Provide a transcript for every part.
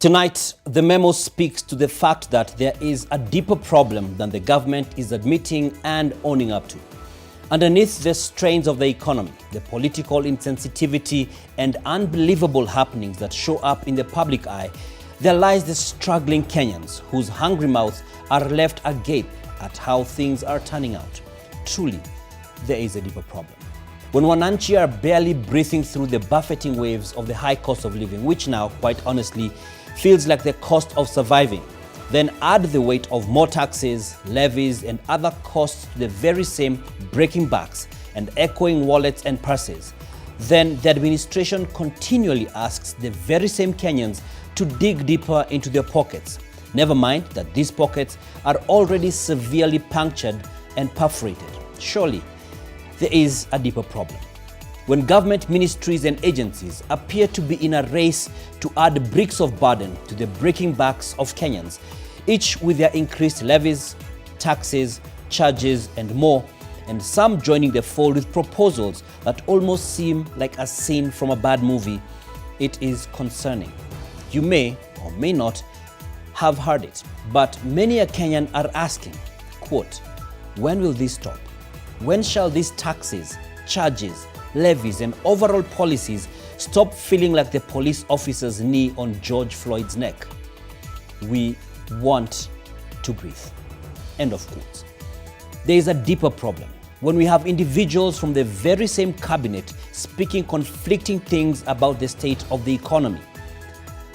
Tonight, the memo speaks to the fact that there is a deeper problem than the government is admitting and owning up to. Underneath the strains of the economy, the political insensitivity and unbelievable happenings that show up in the public eye, there lies the struggling Kenyans whose hungry mouths are left agape at how things are turning out. Truly, there is a deeper problem. When Wananchi are barely breathing through the buffeting waves of the high cost of living, which now, quite honestly, feels like the cost of surviving, then add the weight of more taxes, levies, and other costs to the very same breaking backs and echoing wallets and purses, then the administration continually asks the very same Kenyans to dig deeper into their pockets. Never mind that these pockets are already severely punctured and perforated. Surely, there is a deeper problem. When government ministries and agencies appear to be in a race to add bricks of burden to the breaking backs of Kenyans, each with their increased levies, taxes, charges, and more, and some joining the fold with proposals that almost seem like a scene from a bad movie, it is concerning. You may or may not have heard it, but many a Kenyan are asking, quote, when will this stop? When shall these taxes, charges, levies, and overall policies stop feeling like the police officer's knee on George Floyd's neck? We want to breathe. End of quotes. There is a deeper problem when we have individuals from the very same cabinet speaking conflicting things about the state of the economy.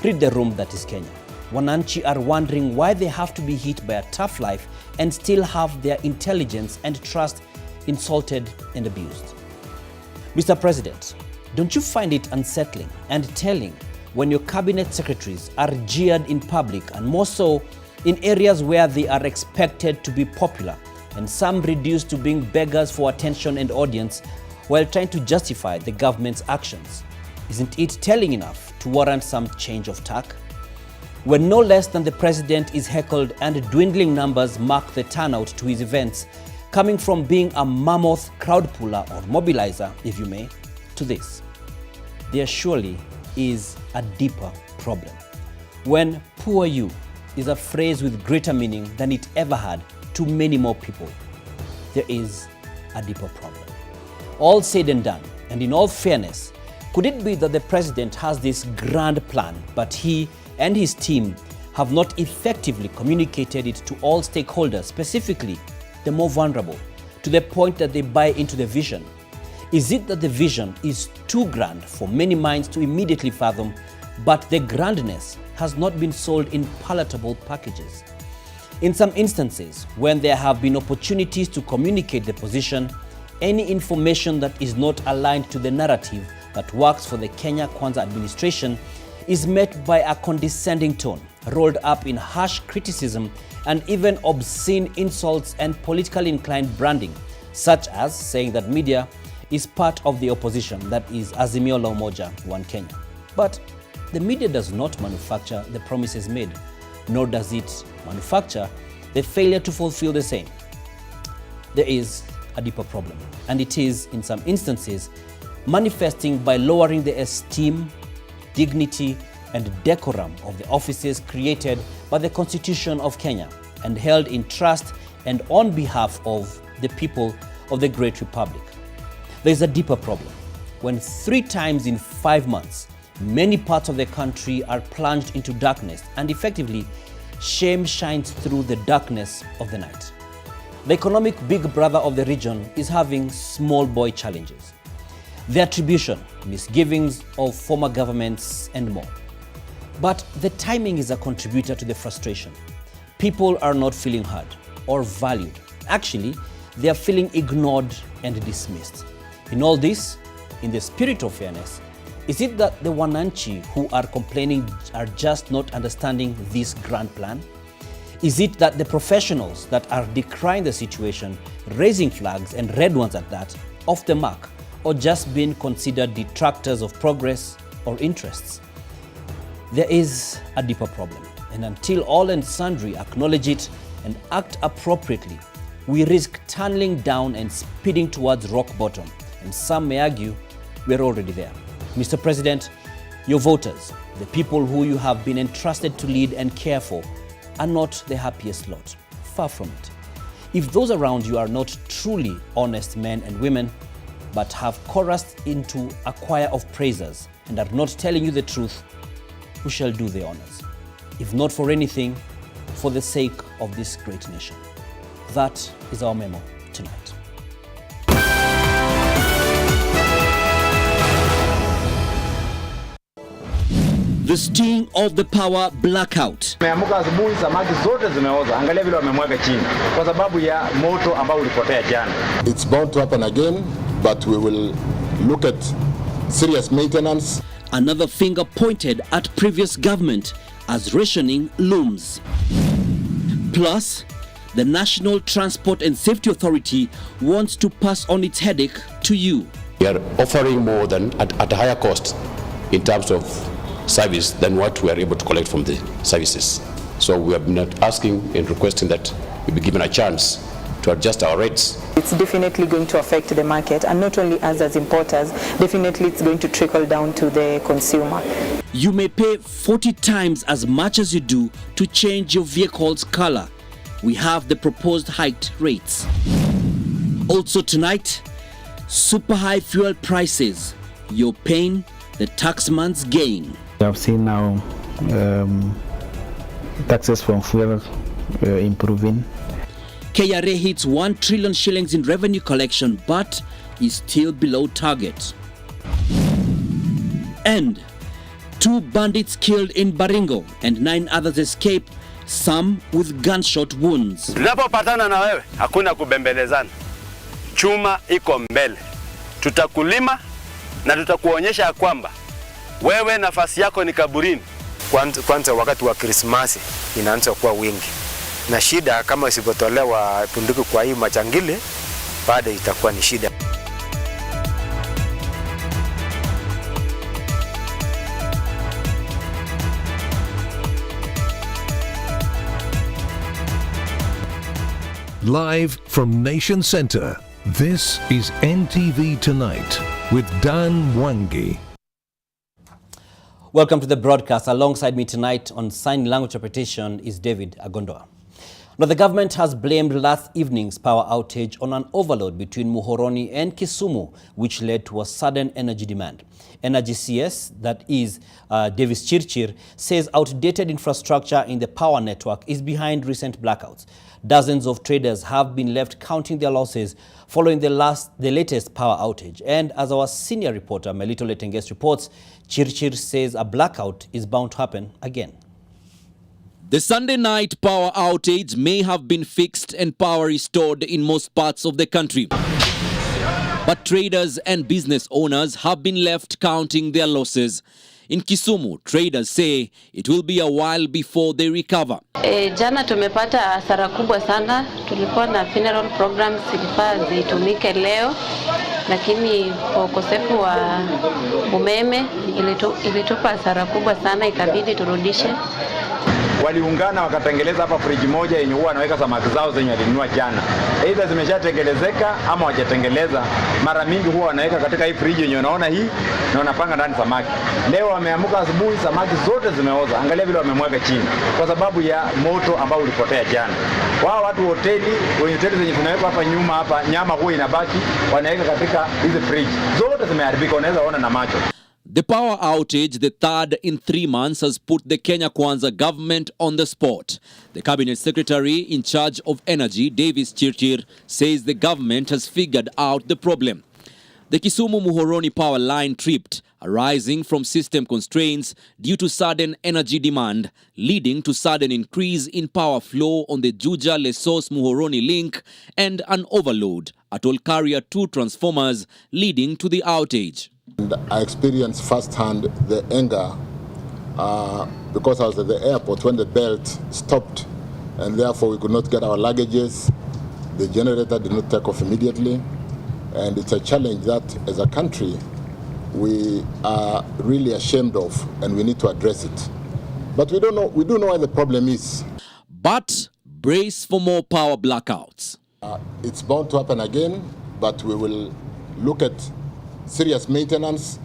Read the room that is Kenya. Wananchi are wondering why they have to be hit by a tough life and still have their intelligence and trust insulted and abused. Mr. President, don't you find it unsettling and telling when your cabinet secretaries are jeered in public and more so in areas where they are expected to be popular and some reduced to being beggars for attention and audience while trying to justify the government's actions? Isn't it telling enough to warrant some change of tack? When no less than the president is heckled and dwindling numbers mark the turnout to his events, coming from being a mammoth crowd puller or mobilizer, if you may, to this, there surely is a deeper problem. When poor you is a phrase with greater meaning than it ever had to many more people, there is a deeper problem. All said and done, and in all fairness, could it be that the president has this grand plan, but he and his team have not effectively communicated it to all stakeholders, specifically the more vulnerable, to the point that they buy into the vision? Is it that the vision is too grand for many minds to immediately fathom, but the grandness has not been sold in palatable packages? In some instances, when there have been opportunities to communicate the position, any information that is not aligned to the narrative that works for the Kenya Kwanza administration is met by a condescending tone, rolled up in harsh criticism and even obscene insults and politically inclined branding, such as saying that media is part of the opposition, that is Azimio la Umoja, One Kenya. But the media does not manufacture the promises made, nor does it manufacture the failure to fulfill the same. There is a deeper problem, and it is, in some instances, manifesting by lowering the esteem, dignity, and decorum of the offices created by the Constitution of Kenya and held in trust and on behalf of the people of the Great Republic. There is a deeper problem when 3 times in 5 months, many parts of the country are plunged into darkness and effectively shame shines through the darkness of the night. The economic big brother of the region is having small boy challenges. The attribution, misgivings of former governments, and more. But the timing is a contributor to the frustration. People are not feeling heard or valued. Actually, they are feeling ignored and dismissed. In all this, in the spirit of fairness, is it that the Wananchi who are complaining are just not understanding this grand plan? Is it that the professionals that are decrying the situation, raising flags and red ones at that, off the mark, or just being considered detractors of progress or interests? There is a deeper problem, and until all and sundry acknowledge it and act appropriately, we risk tunneling down and speeding towards rock bottom, and some may argue we're already there. Mr. President, Your voters, the people who you have been entrusted to lead and care for, are not the happiest lot. Far from it. If those around you are not truly honest men and women, but have chorused into a choir of praisers and are not telling you the truth, who shall do the honors? If not for anything, for the sake of this great nation. That is our memo tonight. The sting of the power blackout. Meamuka asubuhi samaki zote zimeoza. Angalia vile wamemwaga chini kwa sababu ya moto ambao ulipotea jana. It's bound to happen again, but we will look at serious maintenance. Another finger pointed at previous government as rationing looms. Plus, the National Transport and Safety Authority wants to pass on its headache to you. We are offering more than at a higher cost in terms of service than what we are able to collect from the services. So we have been asking and requesting that we be given a chance to adjust our rates. It's definitely going to affect the market, and not only us as importers, definitely it's going to trickle down to the consumer. You may pay 40 times as much as you do to change your vehicle's color. We have the proposed hiked rates. Also tonight, super high fuel prices. Your pain, the taxman's gain. I've seen now taxes from fuel improving. KRA hits 1 trillion shillings in revenue collection, but is still below target. And 2 bandits killed in Baringo and 9 others escaped, some with gunshot wounds. Tunapopatana na wewe hakuna kubembelezana. Chuma iko mbele. Tutakulima na tutakuonyesha kwamba wewe nafasi yako ni kaburini. Kwanza wakati wa Krismasi inaanza kuwa wingi. Na shida kama isipotolewa bunduki kwa hii majangili, baada itakuwa ni shida. Live from Nation Center, this is NTV Tonight with Dan Wangi. Welcome to the broadcast. Alongside me tonight on sign language interpretation is David Agondoa. Now, the government has blamed last evening's power outage on an overload between Muhoroni and Kisumu, which led to a sudden energy demand. Energy CS, that is Davis Chirchir, says outdated infrastructure in the power network is behind recent blackouts. Dozens of traders have been left counting their losses following the latest power outage. And as our senior reporter, Melito Letenges, reports, Chirchir says a blackout is bound to happen again. The Sunday night power outage may have been fixed and power restored in most parts of the country. But traders and business owners have been left counting their losses. In Kisumu, traders say it will be a while before they recover. Jana tumepata hasara kubwa sana. Tulikuwa na funeral programs zilifaa zitumike leo, lakini kwa ukosefu wa umeme ilitupa hasara kubwa sana, ikabidi turudishe. Waliungana wakatengeleza hapa friji moja yenye huwa anaweka samaki zao zenye walinunua jana. Aidha zimeshatengelezeka ama hawajatengeleza. Mara mingi huwa wanaweka katika hii friji yenye unaona hii na wanapanga ndani samaki. Leo wameamuka asubuhi samaki zote zimeoza. Angalia vile wamemwaga chini kwa sababu ya moto ambao ulipotea jana. Wao watu hoteli, wenye hoteli zenye tunaweka hapa nyuma hapa, nyama huwa inabaki wanaweka katika hizi friji. Zote zimeharibika, unaweza ona na macho. The power outage, the third in 3 months, has put the Kenya Kwanza government on the spot. The cabinet secretary in charge of energy, Davis Chirchir, says the government has figured out the problem. The Kisumu Muhoroni power line tripped, arising from system constraints due to sudden energy demand, leading to sudden increase in power flow on the Juja-Lesos Muhoroni link and an overload at Olkaria 2 transformers, leading to the outage. And I experienced firsthand the anger because I was at the airport when the belt stopped, and therefore we could not get our luggages. The generator did not take off immediately, and it's a challenge that as a country we are really ashamed of, and we need to address it. But we do know where the problem is. But brace for more power blackouts. It's bound to happen again, but we will look at serious maintenance,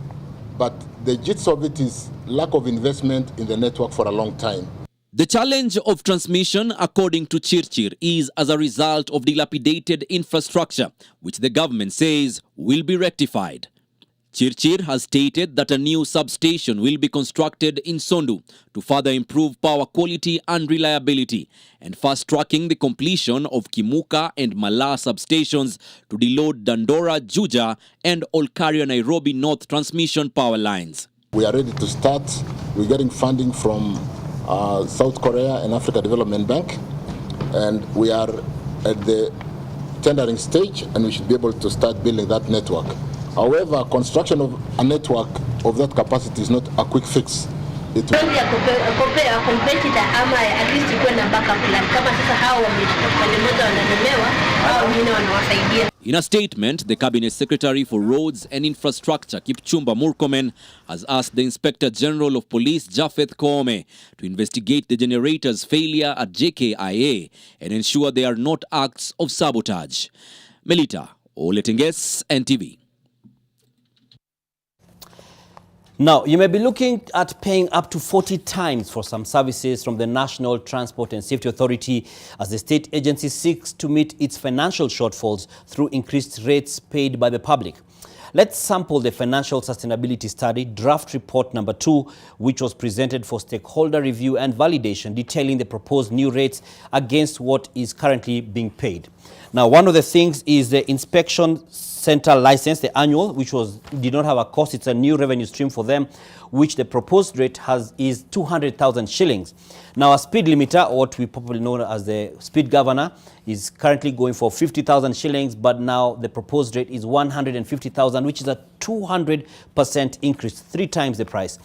but the gist of it is lack of investment in the network for a long time. The challenge of transmission, according to Chirchir, is as a result of dilapidated infrastructure, which the government says will be rectified. Chirchir has stated that a new substation will be constructed in Sondu to further improve power quality and reliability, and fast-tracking the completion of Kimuka and Mala substations to deload Dandora, Juja and Olkaria Nairobi North transmission power lines. We are ready to start. We're getting funding from South Korea and Africa Development Bank, and we are at the tendering stage, and we should be able to start building that network. However, construction of a network of that capacity is not a quick fix. In a statement, the Cabinet Secretary for Roads and Infrastructure, Kipchumba Murkomen, has asked the Inspector General of Police, Japheth Koome, to investigate the generator's failure at JKIA and ensure they are not acts of sabotage. Melita Oletenges, NTV. Now, you may be looking at paying up to 40 times for some services from the National Transport and Safety Authority as the state agency seeks to meet its financial shortfalls through increased rates paid by the public. Let's sample the Financial Sustainability Study, draft report number 2, which was presented for stakeholder review and validation, detailing the proposed new rates against what is currently being paid. Now, one of the things is the inspection center license, the annual, which did not have a cost. It's a new revenue stream for them, which the proposed rate is 200,000 shillings. Now, a speed limiter, or what we probably know as the speed governor, is currently going for 50,000 shillings, but now the proposed rate is 150,000, which is a 200% increase, 3 times the price.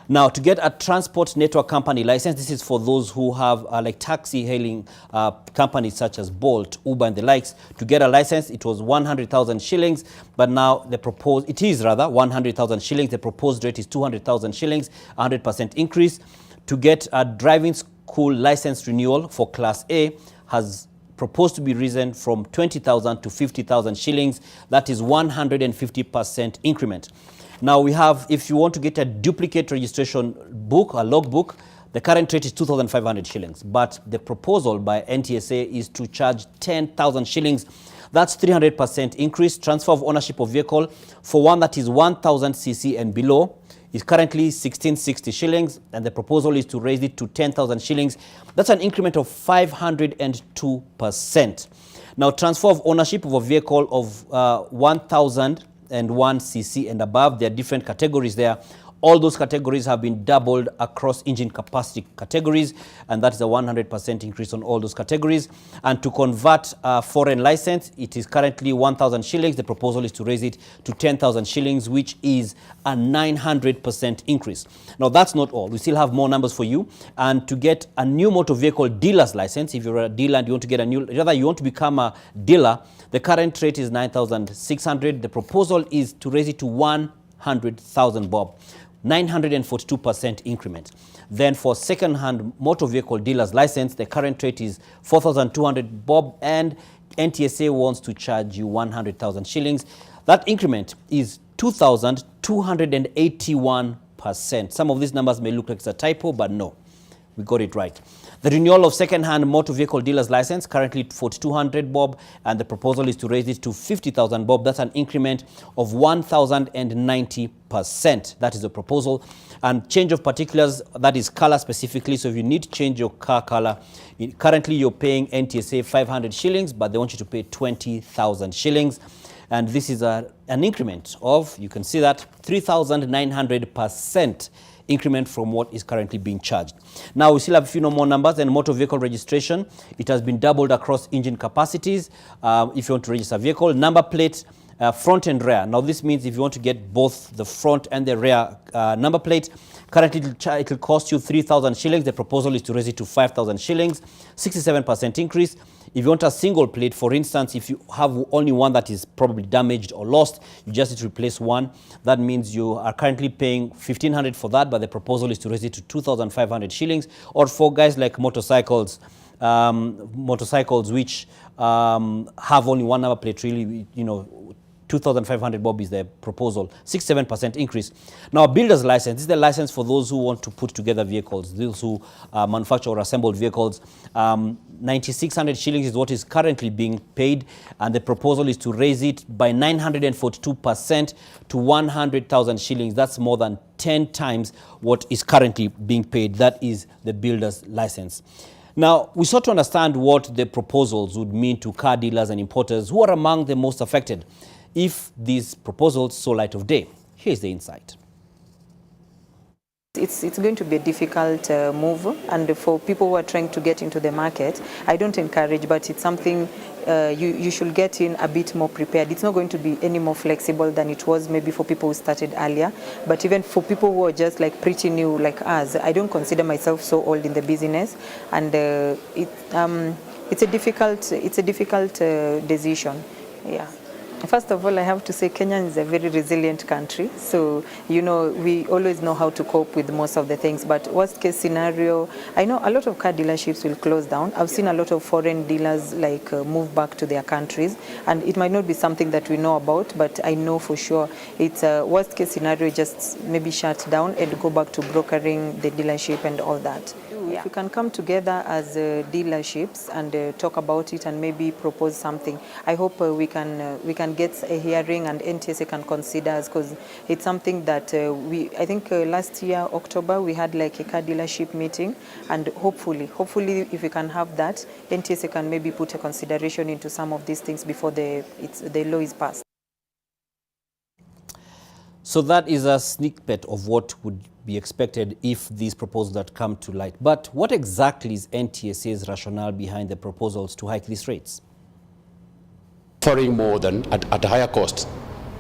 Now, to get a transport network company license, this is for those who have like taxi hailing companies such as Bolt, Uber and the likes. To get a license, it was 100,000 shillings, but now it is 100,000 shillings. The proposed rate is 200,000 shillings, 100% increase. To get a driving school license renewal for Class A has proposed to be risen from 20,000 to 50,000 shillings. That is 150% increment. Now we have, if you want to get a duplicate registration book, a logbook, the current rate is 2,500 shillings. But the proposal by NTSA is to charge 10,000 shillings. That's 300% increase. Transfer of ownership of vehicle for one that is 1,000 cc and below is currently 1,660 shillings, and the proposal is to raise it to 10,000 shillings. That's an increment of 502%. Now, transfer of ownership of a vehicle of 1,001 cc and above, there are different categories there. All those categories have been doubled across engine capacity categories, and that is a 100% increase on all those categories. And to convert a foreign license, it is currently 1,000 shillings. The proposal is to raise it to 10,000 shillings, which is a 900% increase. Now, that's not all. We still have more numbers for you. And to get a new motor vehicle dealer's license, if you're a dealer and you want to get a new, rather you want to become a dealer, the current rate is 9,600. The proposal is to raise it to 100,000 bob. 942% increment. Then for second-hand motor vehicle dealer's license, the current rate is 4,200 bob, and NTSA wants to charge you 100,000 shillings. That increment is 2,281%. Some of these numbers may look like it's a typo, but no, we got it right. The renewal of second-hand motor vehicle dealer's license, currently 4,200 bob, and the proposal is to raise it to 50,000 bob. That's an increment of 1,090%. That is the proposal. And change of particulars, that is color specifically. So if you need to change your car color, currently you're paying NTSA 500 shillings, but they want you to pay 20,000 shillings. And this is an increment of, you can see that, 3,900% increment from what is currently being charged. Now, we still have a few more numbers. And motor vehicle registration, it has been doubled across engine capacities. If you want to register a vehicle, number plate, front and rear. Now, this means if you want to get both the front and the rear number plate, currently it will cost you 3,000 shillings. The proposal is to raise it to 5,000 shillings, 67% increase. If you want a single plate, for instance, if you have only one that is probably damaged or lost, you just need to replace one. That means you are currently paying 1,500 for that, but the proposal is to raise it to 2,500 shillings. Or for guys like motorcycles which have only one number plate, really, 2,500 bob is the proposal, 6-7% increase. Now, a builder's license, this is the license for those who want to put together vehicles, those who manufacture or assemble vehicles. 9,600 shillings is what is currently being paid, and the proposal is to raise it by 942% to 100,000 shillings. That's more than 10 times what is currently being paid. That is the builder's license. Now, we sought to understand what the proposals would mean to car dealers and importers who are among the most affected if these proposals saw light of day. Here's the insight. It's going to be a difficult move, and for people who are trying to get into the market, I don't encourage, but it's something you should get in a bit more prepared. It's not going to be any more flexible than it was maybe for people who started earlier, but even for people who are just like pretty new like us, I don't consider myself so old in the business, and it's a difficult decision. Yeah. First of all, I have to say Kenya is a very resilient country. So, you know, we always know how to cope with most of the things. But worst case scenario, I know a lot of car dealerships will close down. I've seen a lot of foreign dealers like move back to their countries. And it might not be something that we know about, but I know for sure it's a worst case scenario, just maybe shut down and go back to brokering the dealership and all that. If we can come together as dealerships and talk about it and maybe propose something, I hope we can get a hearing and NTSA can consider us, because it's something that I think last year October we had like a car dealership meeting, and hopefully if we can have that, NTSA can maybe put a consideration into some of these things before the law is passed. So that is a snippet of what would be expected if these proposals that come to light. But what exactly is NTSA's rationale behind the proposals to hike these rates? Offering more than at a higher cost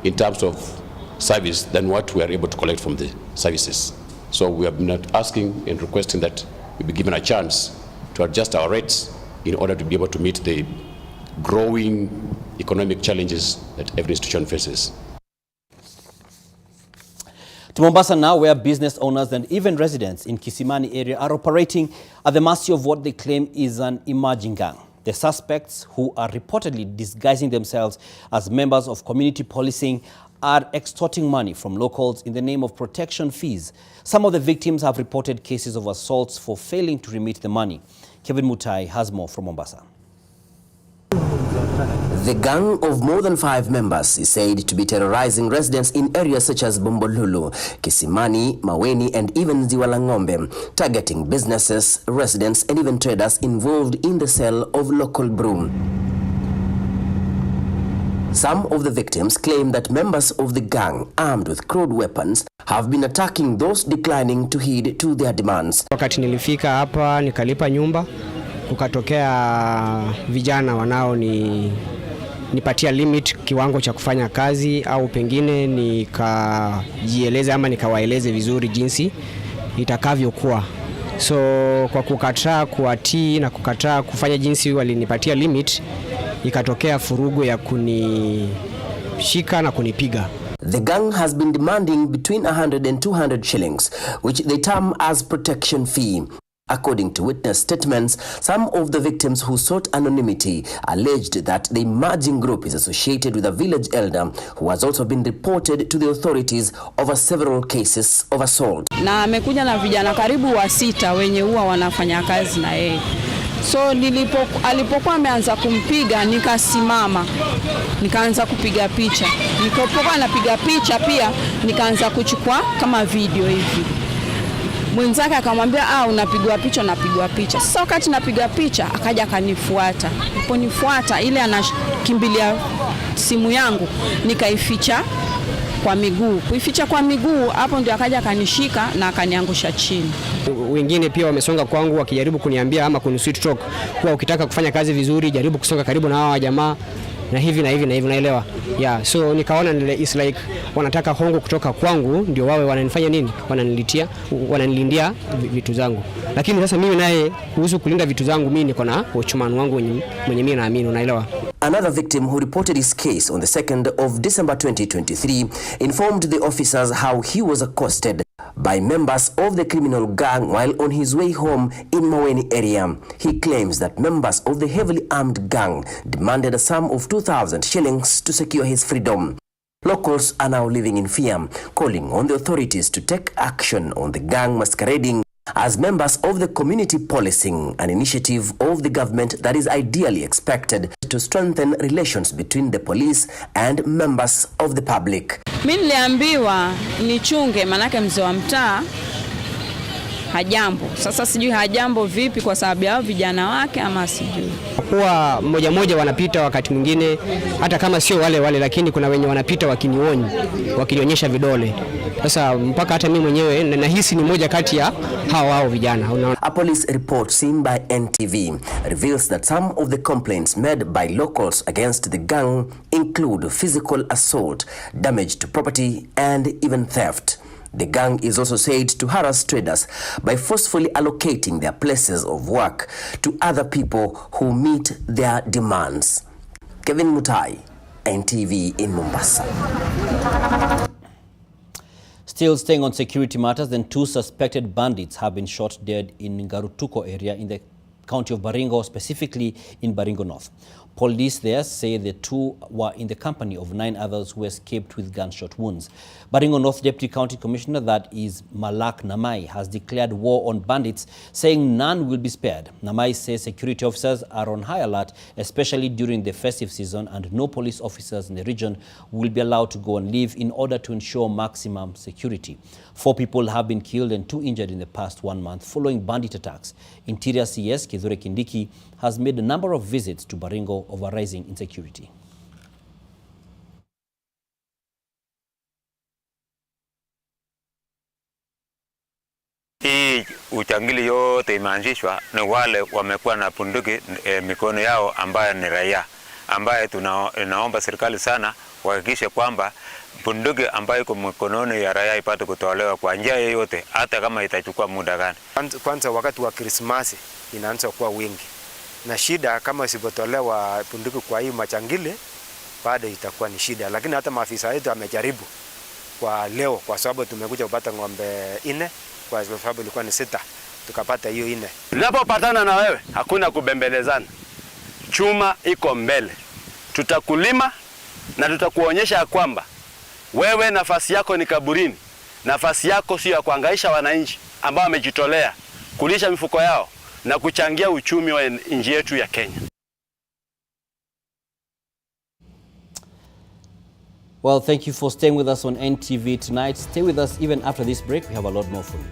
in terms of service than what we are able to collect from the services. So we have been asking and requesting that we be given a chance to adjust our rates in order to be able to meet the growing economic challenges that every institution faces. To Mombasa now, where business owners and even residents in Kisimani area are operating at the mercy of what they claim is an emerging gang. The suspects, who are reportedly disguising themselves as members of community policing, are extorting money from locals in the name of protection fees. Some of the victims have reported cases of assaults for failing to remit the money. Kevin Mutai has more from Mombasa. The gang of more than 5 members is said to be terrorizing residents in areas such as Bombolulu, Kisimani, Maweni and even Ziwa la Ng'ombe, targeting businesses, residents and even traders involved in the sale of local brew. Some of the victims claim that members of the gang, armed with crude weapons, have been attacking those declining to heed to their demands. Wakati nilifika hapa nikalipa nyumba, kukatokea vijana wanao nipatia limit kiwango cha kufanya kazi, au pengine nikajieleze ama nikawaeleze vizuri jinsi itakavyokuwa. So kwa kukataa kuatii na kukataa kufanya jinsi walinipatia limit, ikatokea furugu ya kunishika na kunipiga. The gang has been demanding between 100 and 200 shillings, which they term as protection fee. According to witness statements, some of the victims who sought anonymity alleged that the emerging group is associated with a village elder who has also been reported to the authorities over several cases of assault. Na amekuja na vijana karibu wa 6 wenye huwa wanafanya kazi na yeye. So alipokuwa ameanza kumpiga, nikasimama, nikaanza kupiga picha. Nilipokuwa napiga picha pia nikaanza kuchukua kama video hivi. Mwenzake akamwambia unapigwa picha. Sasa wakati napiga picha akaja akanifuata. Aliponifuata ile anakimbilia simu yangu, nikaificha kwa miguu. Kuificha kwa miguu, hapo ndio akaja akanishika na akaniangusha chini. Wengine pia wamesonga kwangu wakijaribu kuniambia ama kunisweet talk kwa ukitaka kufanya kazi vizuri jaribu kusonga karibu na hawa jamaa na hivi naelewa. Yeah, so nikaona it's like wanataka hongo kutoka kwangu ndio wawe wananifanya nini? Wananilindia vitu zangu. Lakini sasa mimi naye kuhusu kulinda vitu zangu mimi niko na uchumani wangu mwenye mimi naamini, unaelewa. Another victim who reported his case on the 2nd of December 2023 informed the officers how he was accosted by members of the criminal gang while on his way home in Maweni area. He claims that members of the heavily armed gang demanded a sum of 2,000 shillings to secure his freedom. Locals are now living in fear, calling on the authorities to take action on the gang masquerading as members of the community policing, an initiative of the government that is ideally expected to strengthen relations between the police and members of the public. Mimi niliambiwa nichunge manake mzee wa mtaa hajambo. Sasa sijui hajambo vipi kwa sababu ya vijana wake ama sijui. Kwa moja wanapita wakati mwingine hata kama sio wale lakini kuna wenye wanapita wakinionyesha vidole. Sasa mpaka hata mimi mwenyewe nahisi ni moja kati ya hao vijana. A police report seen by NTV reveals that some of the complaints made by locals against the gang include physical assault, damage to property and even theft. The gang is also said to harass traders by forcefully allocating their places of work to other people who meet their demands. Kevin Mutai, NTV in Mombasa. Still staying on security matters, then 2 suspected bandits have been shot dead in Garutuko area in the county of Baringo, specifically in Baringo North. Police there say the 2 were in the company of 9 others who escaped with gunshot wounds. Baringo North Deputy County Commissioner, that is Malak Namai, has declared war on bandits, saying none will be spared. Namai says security officers are on high alert, especially during the festive season, and no police officers in the region will be allowed to go on leave in order to ensure maximum security. 4 people have been killed and 2 injured in the past 1 month following bandit attacks. Interior CS Kithure Kindiki has made a number of visits to Baringo over rising insecurity. Hii uchangili yote imeanzishwa ni wale wamekuwa na bunduki mikono yao ambayo ni raia, ambaye tunaomba serikali sana wahakikishe kwamba bunduki ambayo iko mikononi ya raia ipate kutolewa kwa njia yoyote, hata kama itachukua muda gani. Kwanza wakati wa Krismasi inaanza kuwa wingi. Na shida kama isipotolewa bunduki kwa hii machangili baada itakuwa ni shida, lakini hata maafisa wetu amejaribu kwa leo kwa sababu tumekuja kupata ng'ombe 4 kwa sababu ilikuwa ni 6 tukapata hiyo 4. Tunapopatana na wewe hakuna kubembelezana. Chuma iko mbele. Tutakulima na tutakuonyesha kwamba wewe nafasi yako ni kaburini. Nafasi yako sio ya kuhangaisha wananchi ambao wamejitolea kulisha mifuko yao na kuchangia uchumi wa nchi yetu ya Kenya. Well, thank you for staying with us on NTV tonight. Stay with us even after this break. We have a lot more for you.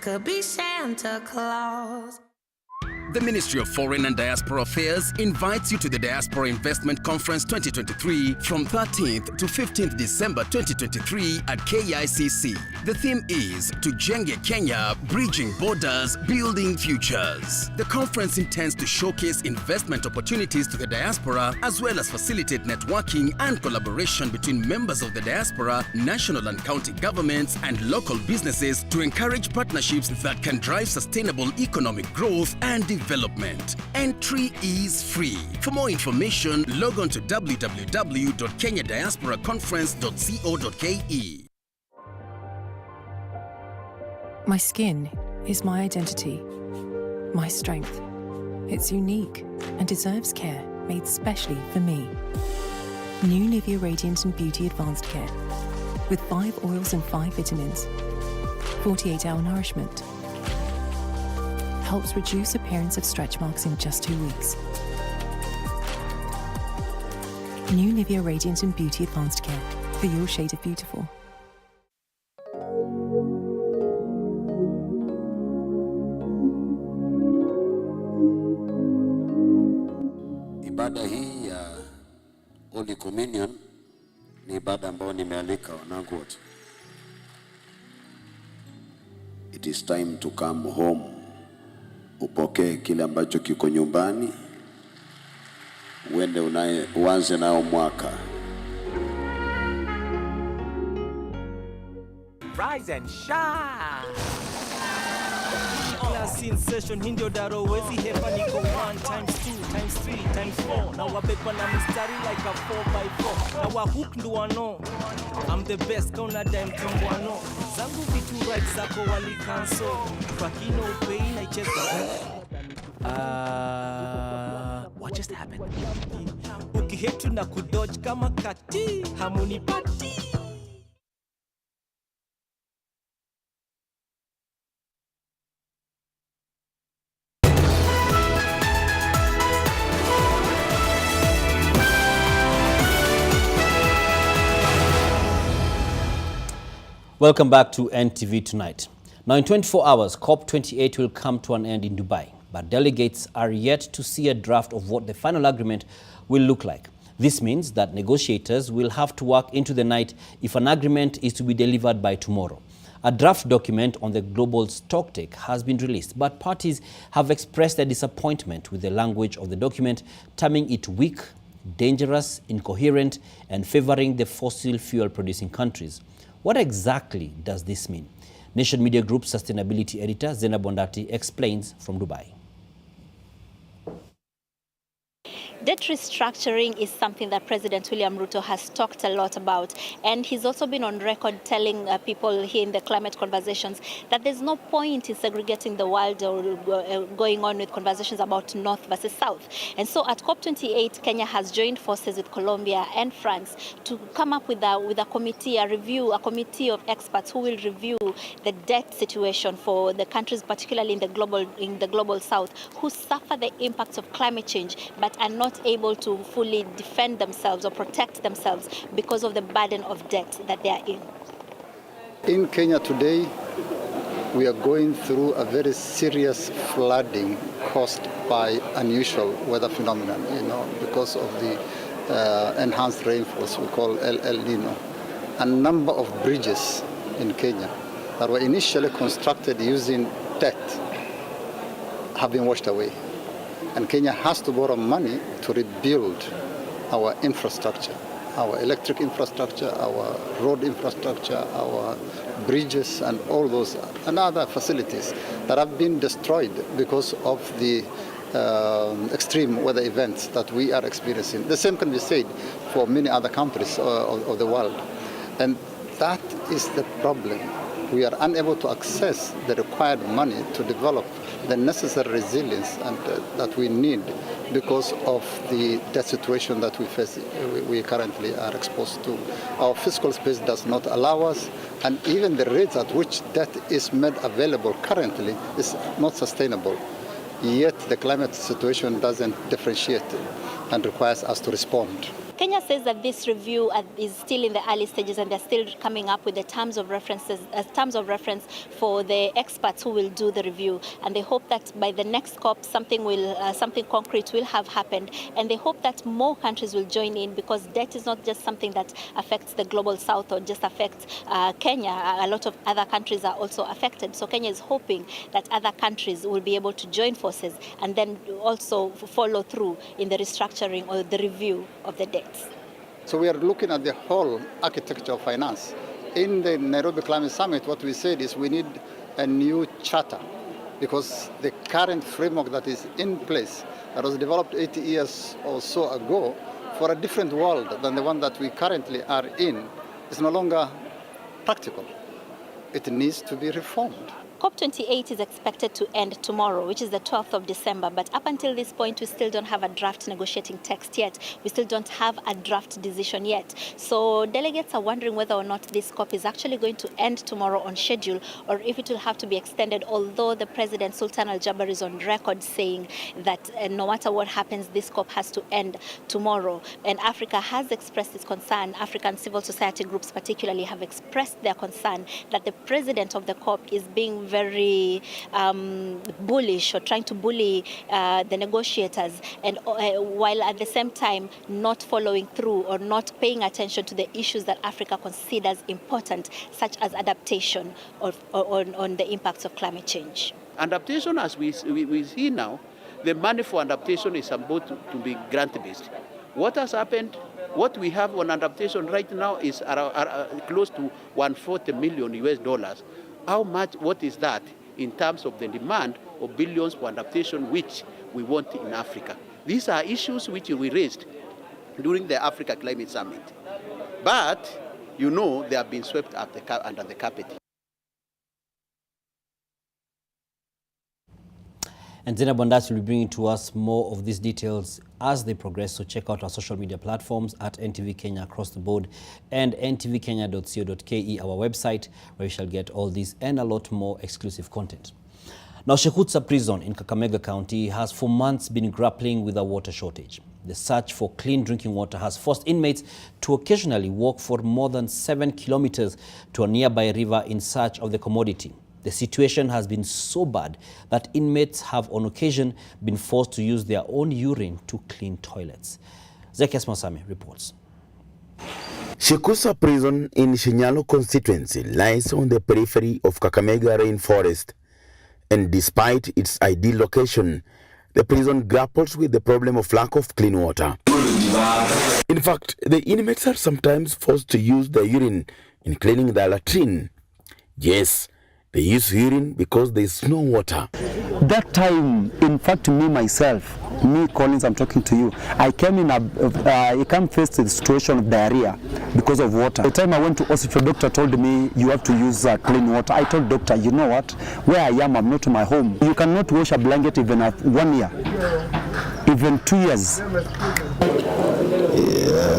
Could be Santa Claus. The Ministry of Foreign and Diaspora Affairs invites you to the Diaspora Investment Conference 2023 from 13th to 15th December 2023 at KICC. The theme is Tujenge Kenya, Bridging Borders, Building Futures. The conference intends to showcase investment opportunities to the diaspora as well as facilitate networking and collaboration between members of the diaspora, national and county governments, and local businesses to encourage partnerships that can drive sustainable economic growth and development. Entry is free. For more information, log on to www.kenyadiasporaconference.co.ke. My skin is my identity, my strength. It's unique and deserves care made specially for me. New Nivea Radiant and Beauty Advanced Care with 5 oils and 5 vitamins. 48-hour nourishment. Helps reduce appearance of stretch marks in just 2 weeks. New Nivea Radiant and Beauty Advanced Care for your shade of beautiful. ya Holy Communion ni ibada ambayo nimealika wanangu wote. It is time to come home. Upokee kile ambacho kiko nyumbani. Uende uanze nao mwaka. Rise and shine. Class in session hindio daro wezi hepa niko 1 times 2 times 3 times 4 na wabepa na mistari like a 4x4 na wahook ndo wano I'm the best kauna dime kimbwano zangu vitu right zako wali cancel fakino upei na icheza what just happened? Ukihetu na kudodge kama kati hamuni pati. Welcome back to NTV Tonight. Now in 24 hours, COP28 will come to an end in Dubai, but delegates are yet to see a draft of what the final agreement will look like. This means that negotiators will have to work into the night if an agreement is to be delivered by tomorrow. A draft document on the global stocktake has been released, but parties have expressed their disappointment with the language of the document, terming it weak, dangerous, incoherent, and favoring the fossil fuel producing countries. What exactly does this mean? Nation Media Group Sustainability Editor Zena Bondati explains from Dubai. Debt restructuring is something that President William Ruto has talked a lot about, and he's also been on record telling people here in the climate conversations that there's no point in segregating the world or going on with conversations about North versus South. And so at COP28, Kenya has joined forces with Colombia and France to come up with a committee, a committee of experts who will review the debt situation for the countries, particularly in the global South, who suffer the impacts of climate change but are not able to fully defend themselves or protect themselves because of the burden of debt that they are in. In Kenya today, we are going through a very serious flooding caused by unusual weather phenomenon, because of the enhanced rainfalls we call El Nino. A number of bridges in Kenya that were initially constructed using debt have been washed away. And Kenya has to borrow money to rebuild our infrastructure, our electric infrastructure, our road infrastructure, our bridges, and all those and other facilities that have been destroyed because of the extreme weather events that we are experiencing. The same can be said for many other countries of the world. And that is the problem. We are unable to access the required money to develop the necessary resilience and that we need because of the debt situation that we currently are exposed to. Our fiscal space does not allow us, and even the rates at which debt is made available currently is not sustainable. Yet the climate situation doesn't differentiate and requires us to respond. Kenya says that this review is still in the early stages and they're still coming up with the terms of reference for the experts who will do the review. And they hope that by the next COP, something concrete will have happened. And they hope that more countries will join in, because debt is not just something that affects the global South or just affects Kenya. A lot of other countries are also affected. So Kenya is hoping that other countries will be able to join forces and then also follow through in the restructuring or the review of the debt. So we are looking at the whole architecture of finance. In the Nairobi Climate Summit, what we said is we need a new charter, because the current framework that is in place, that was developed 80 years or so ago for a different world than the one that we currently are in, is no longer practical. It needs to be reformed. COP28 is expected to end tomorrow, which is the 12th of December. But up until this point, we still don't have a draft negotiating text yet. We still don't have a draft decision yet. So delegates are wondering whether or not this COP is actually going to end tomorrow on schedule, or if it will have to be extended, although the President, Sultan Al-Jaber, is on record saying that no matter what happens, this COP has to end tomorrow. And Africa has expressed its concern. African civil society groups particularly have expressed their concern that the President of the COP is being very bullish or trying to bully the negotiators, and while at the same time not following through or not paying attention to the issues that Africa considers important, such as adaptation on the impacts of climate change. Adaptation, as we see now, the money for adaptation is about to be grant-based. What has happened? What we have on adaptation right now is close to $140 million. How much? What is that in terms of the demand of billions for adaptation, which we want in Africa? These are issues which we raised during the Africa Climate Summit, but you know they have been swept up under the carpet. And Zena Bandas will be bringing to us more of these details as they progress. So check out our social media platforms at NTV Kenya across the board and ntvkenya.co.ke, our website, where you shall get all this and a lot more exclusive content. Now, Shekutsa Prison in Kakamega County has for months been grappling with a water shortage. The search for clean drinking water has forced inmates to occasionally walk for more than 7 kilometers to a nearby river in search of the commodity. The situation has been so bad that inmates have on occasion been forced to use their own urine to clean toilets. Zekias Masame reports. Shekusa Prison in Shinyalo constituency lies on the periphery of Kakamega rainforest. And despite its ideal location, the prison grapples with the problem of lack of clean water. In fact, the inmates are sometimes forced to use their urine in cleaning their latrine. Yes, they use urine because there is no water. That time, in fact, me, Collins, I'm talking to you, I came faced with the situation of diarrhea because of water. The time I went to hospital, doctor told me, you have to use clean water. I told doctor, you know what, where I am, I'm not in my home. You cannot wash a blanket even at 1 year, even 2 years.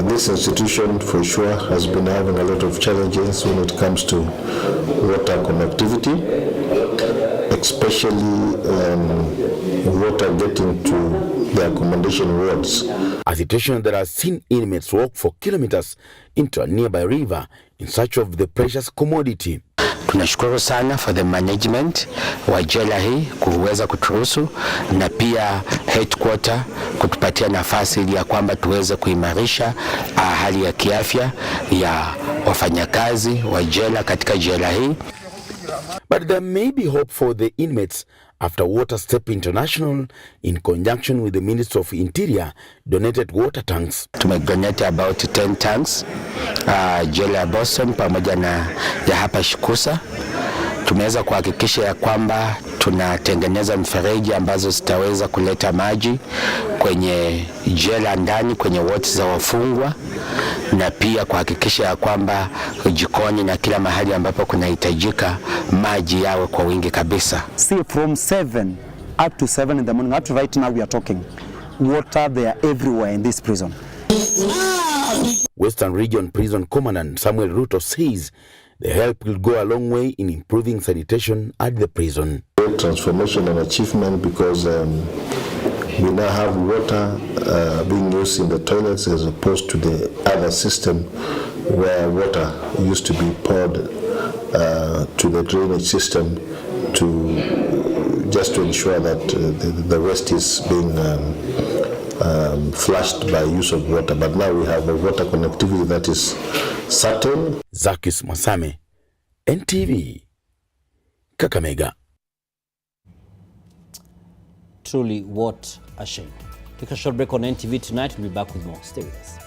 This institution for sure has been having a lot of challenges when it comes to water connectivity, especially water getting to the accommodation wards. A situation that has seen inmates walk for kilometers into a nearby river in search of the precious commodity. Tunashukuru sana for the management wa jela hii kuweza kuturuhusu na pia headquarter kutupatia nafasi ili ya kwamba tuweze kuimarisha hali ya kiafya ya wafanyakazi wa jela katika jela hii. But there may be hope for the inmates after Water Step International, in conjunction with the Ministry of Interior, donated water tanks. Tumedonate about 10 tanks, jela ya Boston pamoja na ya hapa Shikusa. Tumeweza kuhakikisha ya kwamba tunatengeneza mfereji ambazo zitaweza kuleta maji kwenye jela ndani, kwenye wards za wafungwa, na pia kuhakikisha ya kwamba jikoni na kila mahali ambapo kunahitajika maji yawe kwa wingi kabisa. See, from 7 up to 7 in the morning, up to right now we are talking, water they are everywhere in this prison. Western Region Prison Commandant Samuel Ruto says the help will go a long way in improving sanitation at the prison. Transformation and achievement because we now have water being used in the toilets as opposed to the other system where water used to be poured to the drainage system just to ensure that the rest is being flushed by use of water. But now we have a water connectivity that is certain. Zakis Masame, NTV, Kakamega. Truly, what a shame. Take a short break on NTV tonight. We'll be back with more. Stay with us.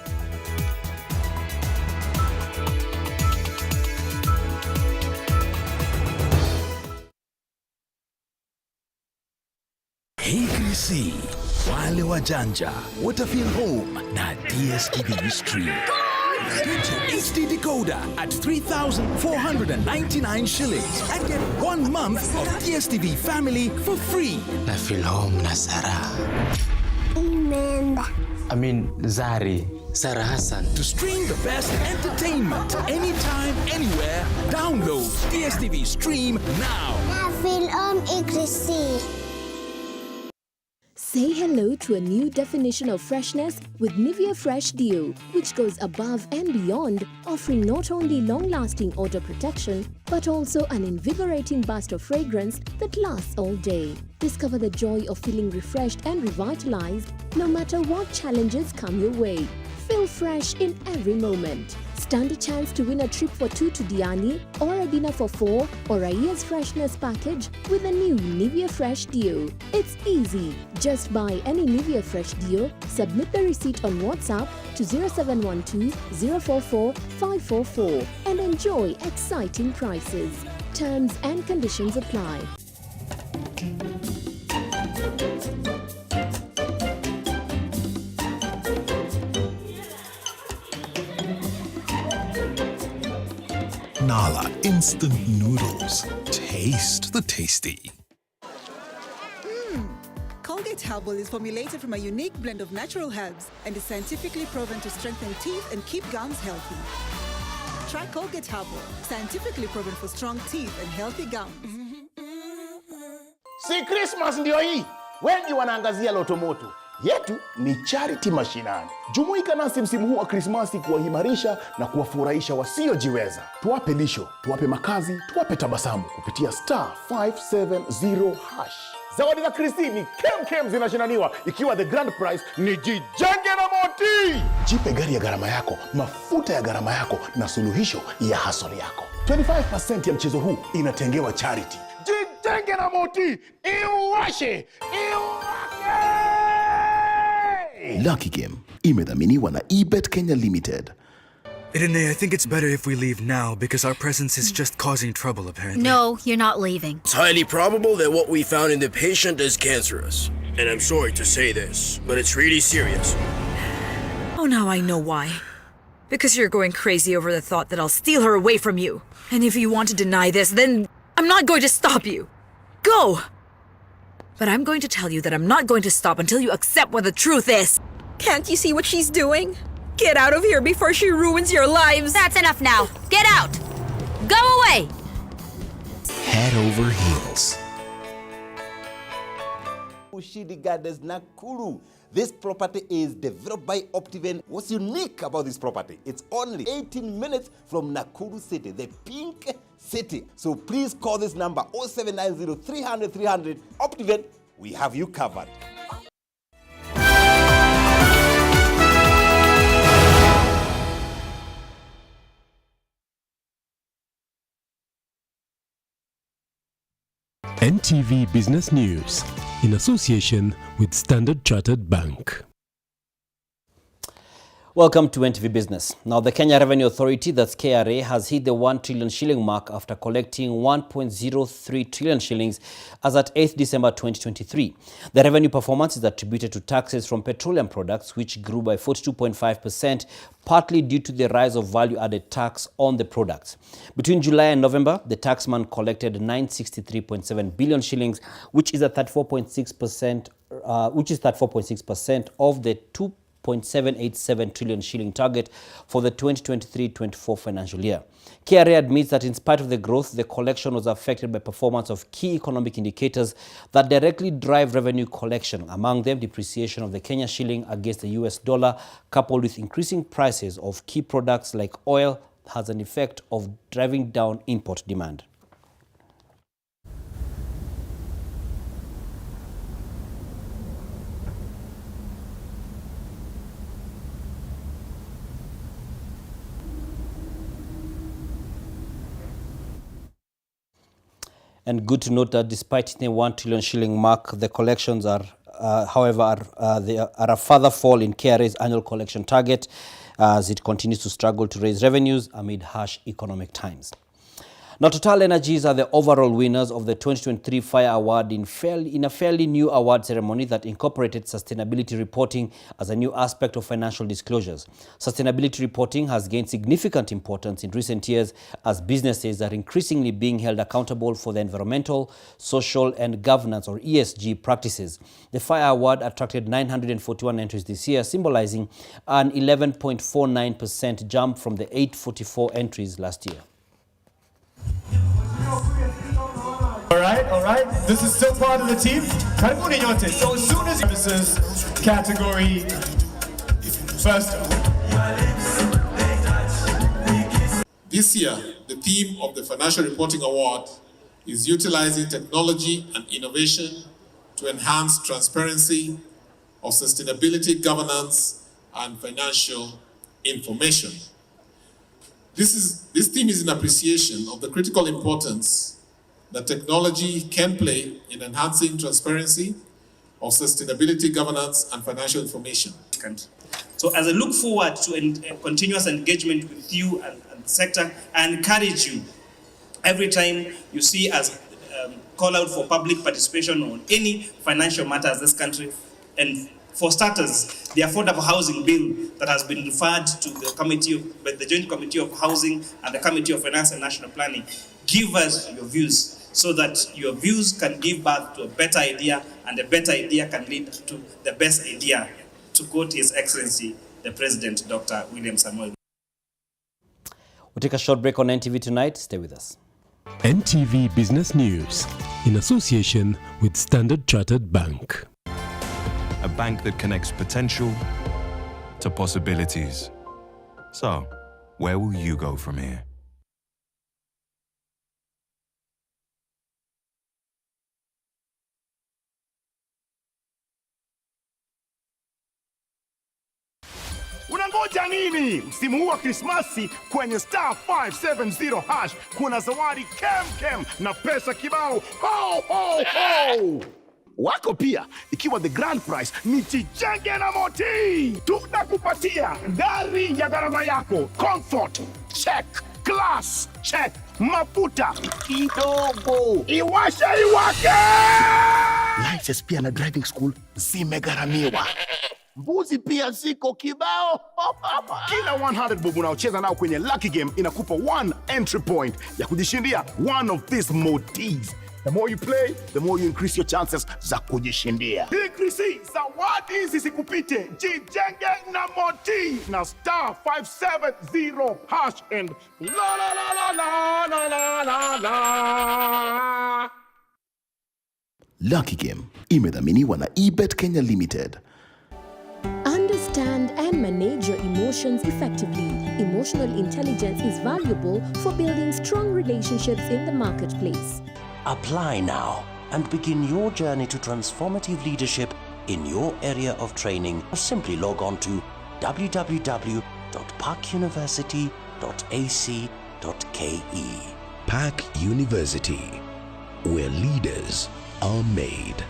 HKC, wale wajanja, watafeel home na DSTV Stream. Get your HD decoder at 3,499 shillings and get 1 month of DSTV Family for free. Na feel home na Sarah. Zari. Sarah Hassan. To stream the best entertainment anytime, anywhere, download DSTV Stream now. Na feel home HKC. Say hello to a new definition of freshness with Nivea Fresh Deo, which goes above and beyond, offering not only long-lasting odor protection, but also an invigorating burst of fragrance that lasts all day. Discover the joy of feeling refreshed and revitalized, no matter what challenges come your way. Feel fresh in every moment. Stand a chance to win a trip for 2 to Diani, or a dinner for 4, or a year's freshness package with a new Nivea Fresh Deo. It's easy. Just buy any Nivea Fresh Deo, submit the receipt on WhatsApp to 0712 044 544 and enjoy exciting prices. Terms and conditions apply. Nala instant noodles. Taste the tasty. Colgate Herbal is formulated from a unique blend of natural herbs and is scientifically proven to strengthen teeth and keep gums healthy. Try Colgate Herbal, scientifically proven for strong teeth and healthy gums. Si Christmas ndio hii. Wengi wanaangazia lotomoto. Yetu ni charity mashinani. Jumuika nasi msimu huu wa Krismasi kuwahimarisha na kuwafurahisha wasiojiweza. Tuwape lisho, tuwape makazi, tuwape tabasamu kupitia *570#. Zawadi za Kristi ni kem zinashinaniwa, ikiwa the grand prize ni jijenge na moti. Jipe gari ya gharama yako, mafuta ya gharama yako na suluhisho ya hasoli yako. 25% ya mchezo huu inatengewa charity. Jijenge na moti, iwashe, iwake! Lucky Game imedhaminiwa na eBet Kenya Limited. Irene, I think it's better if we leave now because our presence is just causing trouble apparently. No, you're not leaving. It's highly probable that what we found in the patient is cancerous. And I'm sorry to say this, but it's really serious. Oh, now I know why. Because you're going crazy over the thought that I'll steal her away from you. And if you want to deny this, then I'm not going to stop you. Go! But I'm going to tell you that I'm not going to stop until you accept what the truth is. Can't you see what she's doing? Get out of here before she ruins your lives. That's enough now. Get out! Go away! Head over heels. Ushidi Gardens, Nakuru. This property is developed by Optiven. What's unique about this property? It's only 18 minutes from Nakuru City, the pink city. So please call this number 0790 300 300. Optiven, we have you covered. NTV Business News, in association with Standard Chartered Bank. Welcome to NTV Business. Now, the Kenya Revenue Authority, that's KRA, has hit the 1 trillion shilling mark after collecting 1.03 trillion shillings as at 8th December 2023. The revenue performance is attributed to taxes from petroleum products, which grew by 42.5%, partly due to the rise of value-added tax on the products. Between July and November, the taxman collected 963.7 billion shillings, which is a 34.6%, of the 2.787 trillion shilling target for the 2023-24 financial year. KRA admits that in spite of the growth, the collection was affected by performance of key economic indicators that directly drive revenue collection, among them depreciation of the Kenya shilling against the US dollar, coupled with increasing prices of key products like oil, has an effect of driving down import demand. And good to note that despite the 1 trillion shilling mark, the collections are, however, a further fall in KRA's annual collection target as it continues to struggle to raise revenues amid harsh economic times. Now, Total Energies are the overall winners of the 2023 Fire Award in a fairly new award ceremony that incorporated sustainability reporting as a new aspect of financial disclosures. Sustainability reporting has gained significant importance in recent years as businesses are increasingly being held accountable for their environmental, social, and governance or ESG practices. The Fire Award attracted 941 entries this year, symbolizing an 11.49% jump from the 844 entries last year. All right, Alright. This is still part of the team. Karibuni nyote. So as soon as services category first. This year, the theme of the Financial Reporting Award is utilizing technology and innovation to enhance transparency of sustainability, governance, and financial information. This theme is in appreciation of the critical importance that technology can play in enhancing transparency of sustainability, governance, and financial information. So as I look forward to continuous engagement with you and the sector, I encourage you every time you see us call out for public participation on any financial matters in this country. And for starters, the affordable housing bill that has been referred to the Joint Committee of Housing and the Committee of Finance and National Planning, give us your views so that your views can give birth to a better idea, and a better idea can lead to the best idea, to quote His Excellency, the President, Dr. William Samoei. We'll take a short break on NTV tonight. Stay with us. NTV Business News in association with Standard Chartered Bank. A bank that connects potential to possibilities. So, where will you go from here? Unangoja nini? Msimu huu wa Krismasi kwenye *570# kuna zawadi kem na pesa kibao. Ho, ho, ho! Wako pia, ikiwa the grand prize ni Jijenge na Moti. Tunakupatia gari ya gharama yako. Comfort, check. Class, check. Mafuta, kidogo. Iwashe iwake! License pia na driving school zimegharamiwa. Mbuzi pia ziko kibao. Kila 100 bob unaocheza nao kwenye Lucky Game inakupa 1 entry point ya kujishindia one of these motifs. The more you play, the more you increase your chances za kujishindia. Increase zawadi zisikupite. Jijenge na Moti na *570# and la la la la la la la la. Lucky Game imedhaminiwa na eBet Kenya Limited. Understand and manage your emotions effectively. Emotional intelligence is valuable for building strong relationships in the marketplace. Apply now and begin your journey to transformative leadership in your area of training. Or simply log on to www.parkuniversity.ac.ke. Park University, where leaders are made.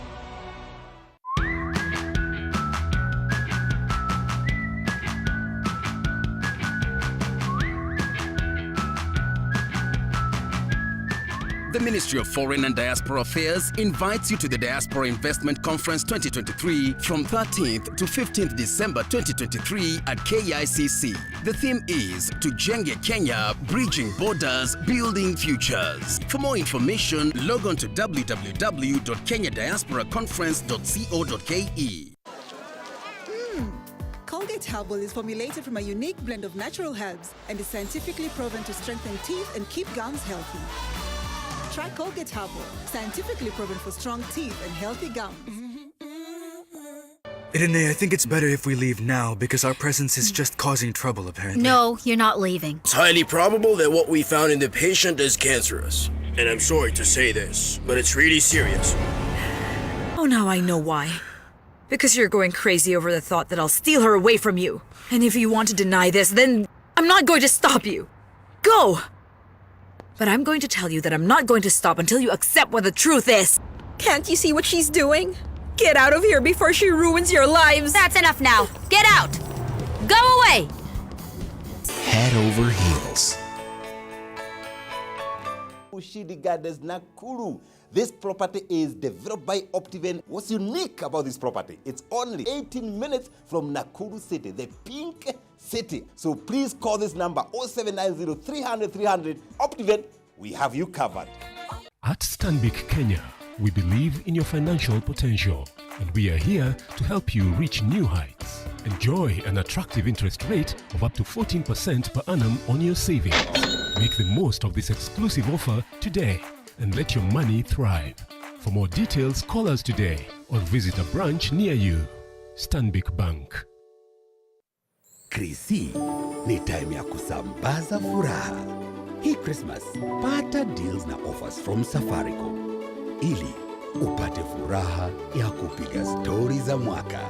The Ministry of Foreign and Diaspora Affairs invites you to the Diaspora Investment Conference 2023 from 13th to 15th December 2023 at KICC. The theme is Tujenge Kenya, Bridging Borders, Building Futures. For more information, log on to www.kenyadiasporaconference.co.ke. Colgate Herbal is formulated from a unique blend of natural herbs and is scientifically proven to strengthen teeth and keep gums healthy. Try Colgate Herbal, scientifically proven for strong teeth and healthy gums. Irene, I think it's better if we leave now because our presence is just causing trouble, apparently. No, you're not leaving. It's highly probable that what we found in the patient is cancerous. And I'm sorry to say this, but it's really serious. Oh, now I know why. Because you're going crazy over the thought that I'll steal her away from you. And if you want to deny this, then I'm not going to stop you. Go! But I'm going to tell you that I'm not going to stop until you accept what the truth is. Can't you see what she's doing? Get out of here before she ruins your lives. That's enough now. Get out! Go away! Head over heels. Ushidi Gardens, Nakuru. This property is developed by Optiven. What's unique about this property? It's only 18 minutes from Nakuru City, the pink city. So please call this number 0790 300 300. Optiven, we have you covered. At Stanbic Kenya, we believe in your financial potential, and we are here to help you reach new heights. Enjoy an attractive interest rate of up to 14% per annum on your savings. Make the most of this exclusive offer today. and let your money thrive. For more details, call us today or visit a branch near you. Stanbic Bank. Krisi ni time ya kusambaza furaha. Hii Christmas, pata deals na offers from Safaricom ili upate furaha ya kupiga stori za mwaka.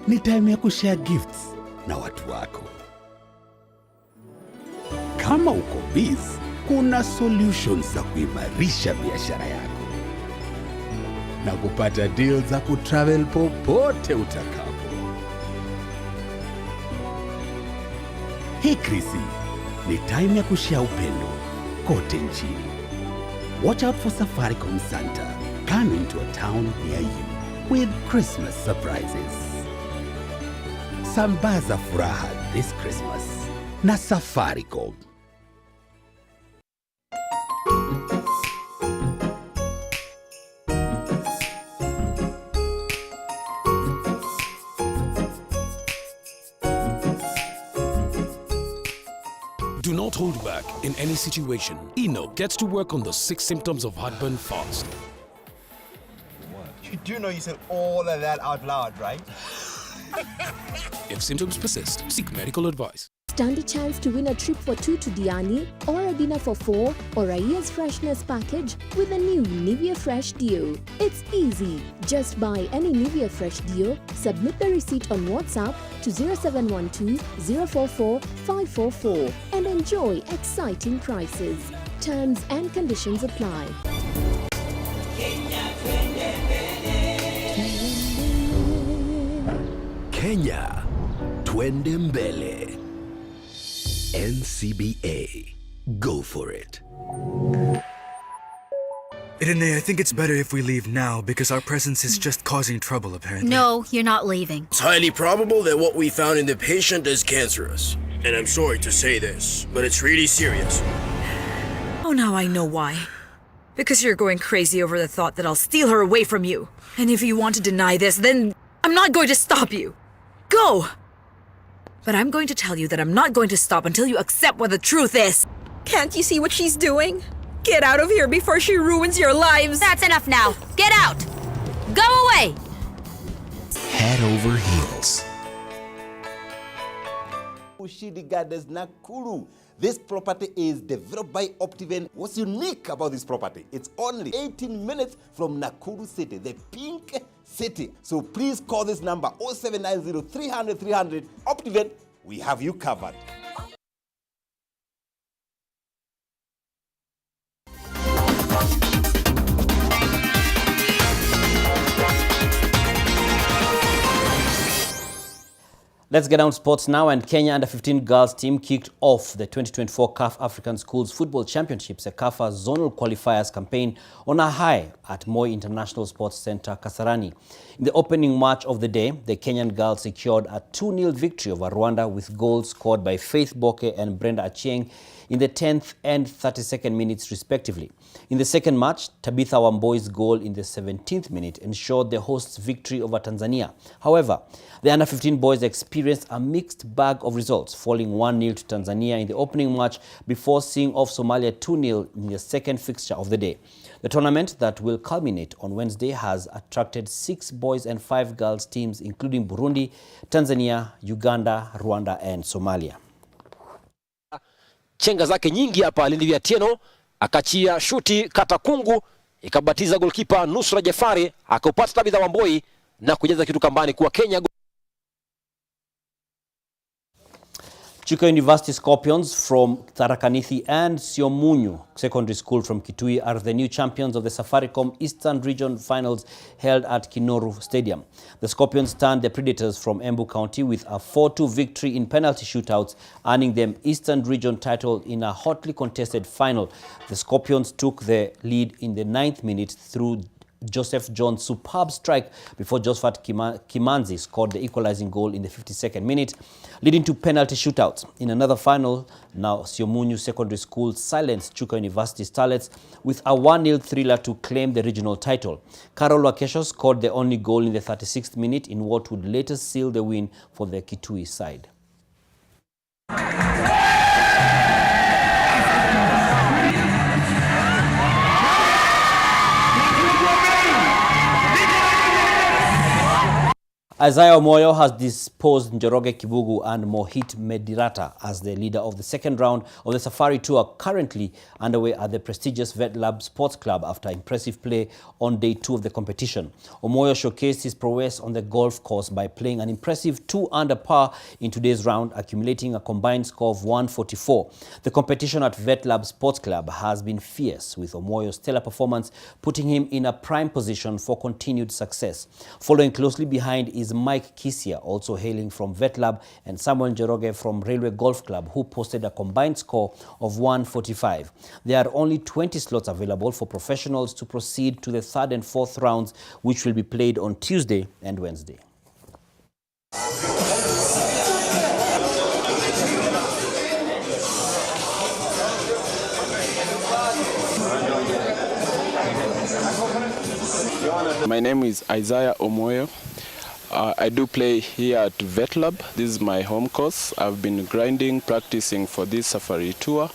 Ni time ya kushare gifts na watu wako. Kama uko biz, kuna solutions za kuimarisha biashara yako na kupata deals za kutravel popote utakapo. Hii Krisi ni time ya kushare upendo kote nchini. Watch out for Safaricom Santa coming to a town near you with Christmas surprises. Sambaza furaha this Christmas na Safaricom. Do not hold back in any situation. Eno gets to work on the 6 symptoms of heartburn fast. You do know you said all of that out loud, right? If symptoms persist, seek medical advice. Stand a chance to win a trip for 2 to Diani, or a dinner for 4, or a year's freshness package with a new Nivea Fresh Deo. It's easy. Just buy any Nivea Fresh Deo, submit the receipt on WhatsApp to 0712 044 544 and enjoy exciting prices. Terms and conditions apply. Kenya, twende mbele. NCBA. Go for it. Irene, I think it's better if we leave now because our presence is just causing trouble, apparently. No, you're not leaving. It's highly probable that what we found in the patient is cancerous. And I'm sorry to say this, but it's really serious. Oh, now I know why. Because you're going crazy over the thought that I'll steal her away from you. And if you want to deny this, then I'm not going to stop you. Go! But I'm going to tell you that I'm not going to stop until you accept what the truth is. Can't you see what she's doing? Get out of here before she ruins your lives. That's enough now. Get out! Go away! Head over heels. Ushidi Gardens, Nakuru. This property is developed by Optiven. What's unique about this property? It's only 18 minutes from Nakuru City, the pink city. So please call this number 0790 300 300. Optiven, we have you covered. Let's get down to sports now, and Kenya under-15 girls team kicked off the 2024 CAF African Schools Football Championships, a CAFA zonal qualifiers campaign, on a high at Moi International Sports Center, Kasarani. In the opening match of the day, the Kenyan girls secured a 2-0 victory over Rwanda with goals scored by Faith Boke and Brenda Achieng in the 10th and 32nd minutes respectively. In the second match, Tabitha Wamboi's goal in the 17th minute ensured the hosts' victory over Tanzania. However, the under-15 boys experienced a mixed bag of results, falling 1-0 to Tanzania in the opening match before seeing off Somalia 2-0 in the second fixture of the day. The tournament that will culminate on Wednesday has attracted 6 boys and 5 girls teams, including Burundi, Tanzania, Uganda, Rwanda and Somalia. Chenga zake nyingi hapa Lindivya Tieno akachia shuti katakungu ikabatiza goalkeeper Nusra Jafari akaupata Tabitha Wamboi na kujaza kitu kambani kuwa Kenya. Chuka University Scorpions from Tharakanithi and Siomunyu Secondary School from Kitui are the new champions of the Safaricom Eastern Region Finals held at Kinoru Stadium. The Scorpions stunned the Predators from Embu County with a 4-2 victory in penalty shootouts, earning them Eastern Region title in a hotly contested final. The Scorpions took the lead in the 9th minute through Joseph John's superb strike before Josephat Kimanzi scored the equalizing goal in the 52nd minute, leading to penalty shootouts. In another final, now Siomunyu Secondary School silenced Chuka University Starlets with a 1-0 thriller to claim the regional title. Carol Wakesho scored the only goal in the 36th minute in what would later seal the win for the Kitui side. Isaiah Omoyo has disposed Njoroge Kibugu and Mohit Medirata as the leader of the second round of the Safari Tour, currently underway at the prestigious VetLab Sports Club after impressive play on day 2 of the competition. Omoyo showcased his prowess on the golf course by playing an impressive 2 under par in today's round, accumulating a combined score of 144. The competition at VetLab Sports Club has been fierce, with Omoyo's stellar performance putting him in a prime position for continued success. Following closely behind is Mike Kisia, also hailing from VetLab, and Samuel Njoroge from Railway Golf Club, who posted a combined score of 145. There are only 20 slots available for professionals to proceed to the 3rd and 4th rounds, which will be played on Tuesday and Wednesday. My name is Isaiah Omoyo. I do play here at VetLab. This is my home course. I've been grinding, practicing for this Safari Tour,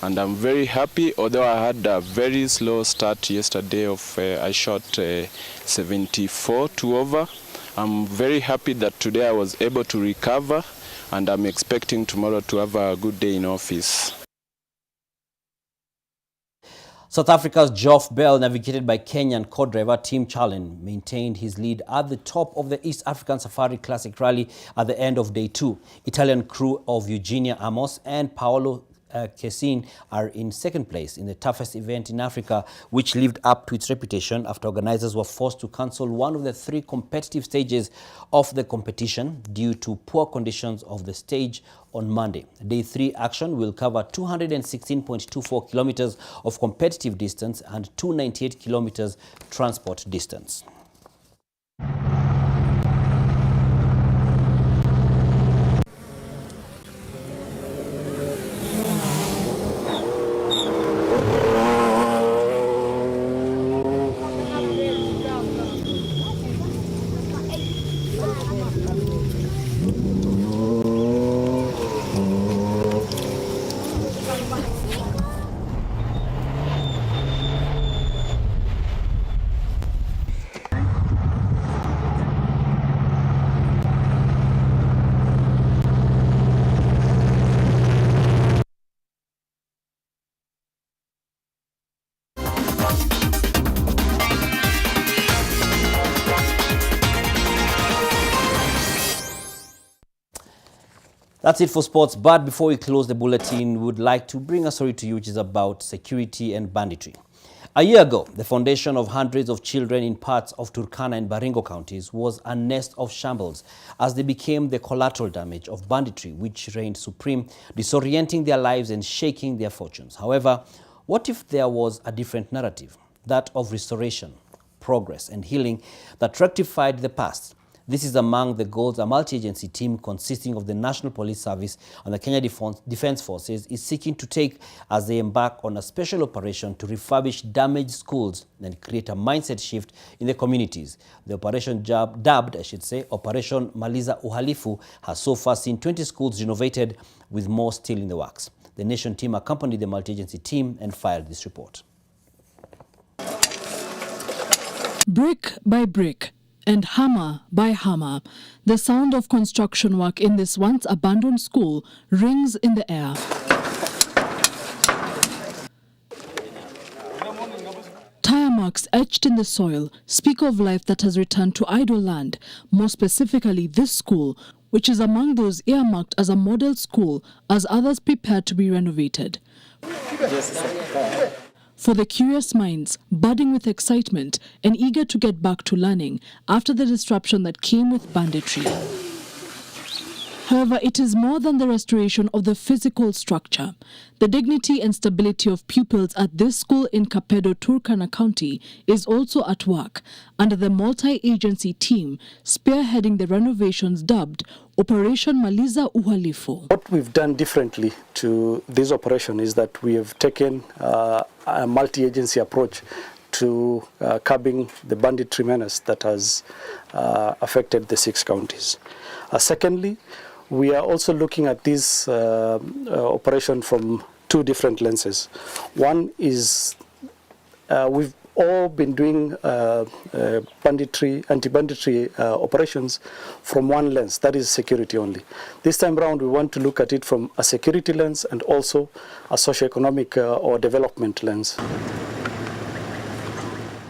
and I'm very happy. Although I had a very slow start yesterday I shot 74 2 over. I'm very happy that today I was able to recover, and I'm expecting tomorrow to have a good day in office. South Africa's Geoff Bell, navigated by Kenyan co-driver Tim Challen, maintained his lead at the top of the East African Safari Classic Rally at the end of day 2. Italian crew of Eugenia Amos and Paolo Kessin are in second place in the toughest event in Africa, which lived up to its reputation after organizers were forced to cancel one of the 3 competitive stages of the competition due to poor conditions of the stage on Monday. Day 3 action will cover 216.24 kilometers of competitive distance and 298 kilometers transport distance. That's it for sports, but before we close the bulletin, we would like to bring a story to you which is about security and banditry. A year ago, the foundation of hundreds of children in parts of Turkana and Baringo counties was a nest of shambles as they became the collateral damage of banditry, which reigned supreme, disorienting their lives and shaking their fortunes. However, what if there was a different narrative, that of restoration, progress and healing that rectified the past? This is among the goals a multi-agency team consisting of the National Police Service and the Kenya Defence Forces is seeking to take as they embark on a special operation to refurbish damaged schools and create a mindset shift in the communities. The operation dubbed, Operation Maliza Uhalifu, has so far seen 20 schools renovated, with more still in the works. The Nation team accompanied the multi-agency team and filed this report. Brick by brick and hammer by hammer, the sound of construction work in this once abandoned school rings in the air. Tire marks etched in the soil speak of life that has returned to idle land, more specifically this school, which is among those earmarked as a model school as others prepare to be renovated. For the curious minds, budding with excitement and eager to get back to learning after the disruption that came with banditry. However, it is more than the restoration of the physical structure. The dignity and stability of pupils at this school in Kapedo, Turkana County is also at work under the multi-agency team spearheading the renovations dubbed Operation Maliza Uhalifu. What we've done differently to this operation is that we have taken a multi-agency approach to curbing the banditry menace that has affected the 6 counties. Secondly, we are also looking at this operation from 2 different lenses. One is we've all been doing anti-banditry operations from one lens, that is security only. This time around, we want to look at it from a security lens and also a socio-economic or development lens.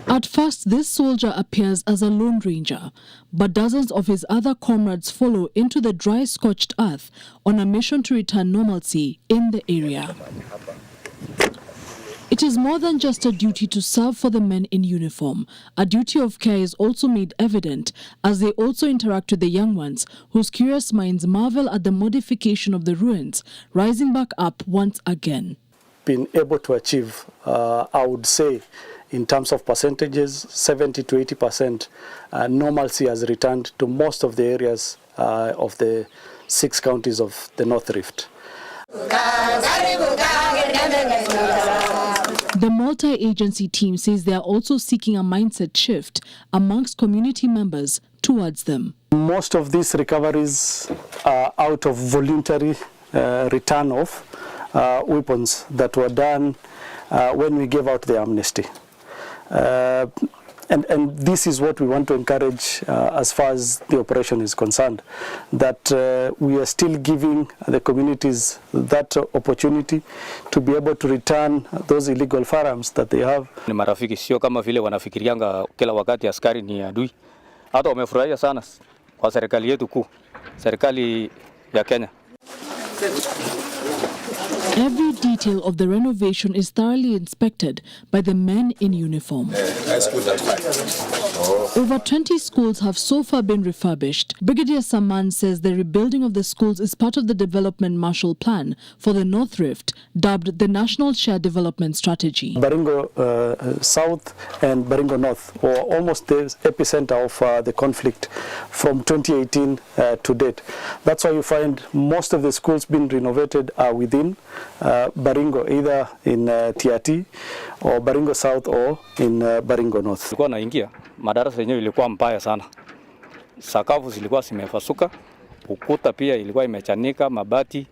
At first, this soldier appears as a lone ranger, but dozens of his other comrades follow into the dry, scorched earth on a mission to return normalcy in the area. It is more than just a duty to serve for the men in uniform. A duty of care is also made evident as they also interact with the young ones, whose curious minds marvel at the modification of the ruins, rising back up once again. Been able to achieve, I would say, in terms of percentages, 70 to 80% normalcy has returned to most of the areas of the 6 counties of the North Rift. The multi-agency team says they are also seeking a mindset shift amongst community members towards them. Most of these recoveries are out of voluntary return of weapons that were done when we gave out the amnesty. And this is what we want to encourage as far as the operation is concerned, that we are still giving the communities that opportunity to be able to return those illegal firearms that they have. Ni marafiki, sio kama vile wanafikirianga kila wakati askari ni adui. Hata wamefurahia sana kwa serikali yetu kuu, serikali ya Kenya. Every detail of the renovation is thoroughly inspected by the men in uniform. Over 20 schools have so far been refurbished. Brigadier Saman says the rebuilding of the schools is part of the Development Marshall Plan for the North Rift, dubbed the National Shared Development Strategy. Baringo South and Baringo North were almost the epicenter of the conflict from 2018 to date. That's why you find most of the schools being renovated are within Baringo, either in TRT or Baringo South or in Baringo North. Tulikuwa naingia, madarasa yenyewe ilikuwa mbaya sana. Sakafu zilikuwa zimefasuka, ukuta pia ilikuwa imechanika, mabati,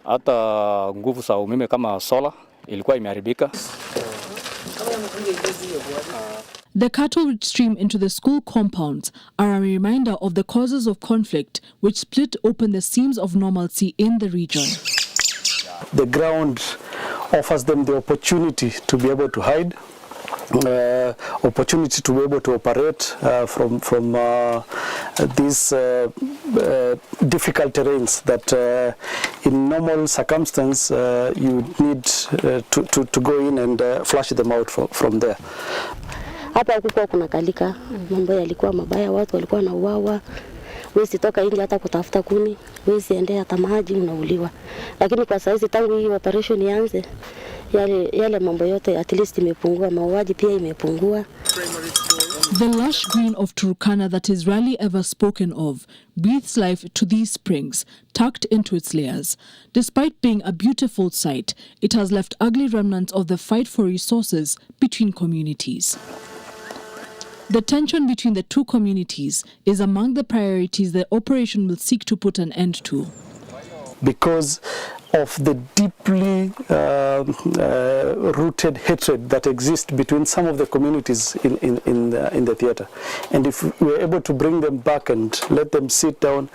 hata nguvu za umeme kama sola ilikuwa imeharibika. The cattle which stream into the school compounds are a reminder of the causes of conflict which split open the seams of normalcy in the region. The ground offers them the opportunity to be able to hide, opportunity to be able to operate from these difficult terrains that in normal circumstance you need to go in and flush them out from there. Hapa kulikuwa kuna kalika, mambo yalikuwa mabaya, watu walikuwa na uwawa. Wezi toka nje hata kutafuta kuni, wezi endea hata maji unauliwa. Lakini kwa saizi tangu hii operation ianze, yale mambo yote at least imepungua, mauaji pia imepungua. The lush green of Turkana that is rarely ever spoken of breathes life to these springs, tucked into its layers. Despite being a beautiful sight, it has left ugly remnants of the fight for resources between communities. The tension between the two communities is among the priorities the operation will seek to put an end to. Because of the deeply rooted hatred that exists between some of the communities in the theatre. And if we're able to bring them back and let them sit down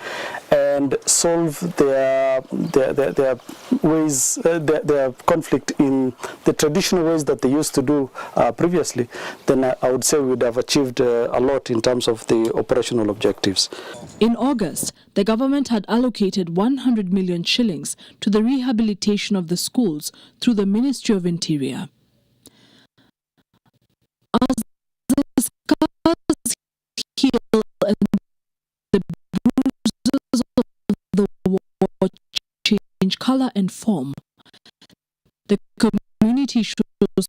and solve their ways, their conflict in the traditional ways that they used to do previously, then I would say we would have achieved a lot in terms of the operational objectives. In August, the government had allocated 100 million shillings to the rehabilitation of the schools through the Ministry of Interior. As the scars heal and the bruises of the war change color and form, the community shows.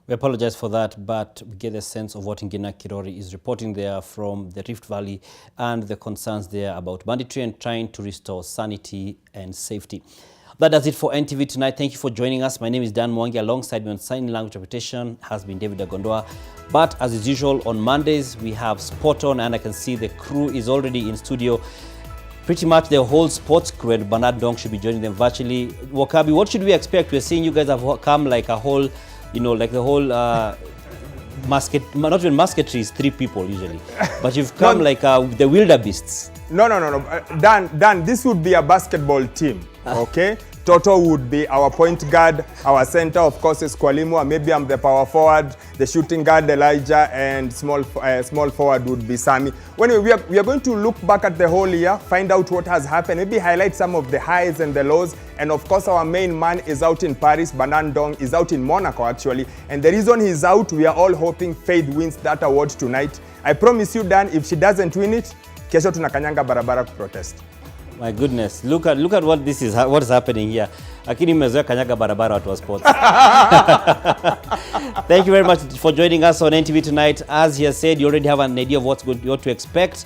We apologize for that, but we get a sense of what Ngina Kirori is reporting there from the Rift Valley and the concerns there about banditry and trying to restore sanity and safety. That does it for NTV tonight. Thank you for joining us. My name is Dan Mwangi. Alongside me on sign language interpretation has been David Agondoa. But as is usual, on Mondays, we have Spot On, and I can see the crew is already in studio. pretty much the whole sports crew at Bernard Dong should be joining them virtually. Wakabi, what should we expect? We're seeing you guys have come like a whole, you know, like the whole not even musketry is 3 people usually, but you've come like the wildebeests. No. Dan, this would be a basketball team, okay? Toto would be our point guard, our center, of course, is Kwalimu, maybe I'm the power forward, the shooting guard, Elijah, and small forward would be Sami. Anyway, we are going to look back at the whole year, find out what has happened, maybe highlight some of the highs and the lows, and of course, our main man is out in Paris, Bernard Dong is out in Monaco, actually, and the reason he's out, we are all hoping Faith wins that award tonight. I promise you, Dan, if she doesn't win it, kesho tunakanyanga barabara to protest. My goodness, look at what this is, what is happening here. Lakini mmezoea kanyaga barabara watu wa sports. Thank you very much for joining us on NTV tonight. As he has said, you already have an idea of what to expect.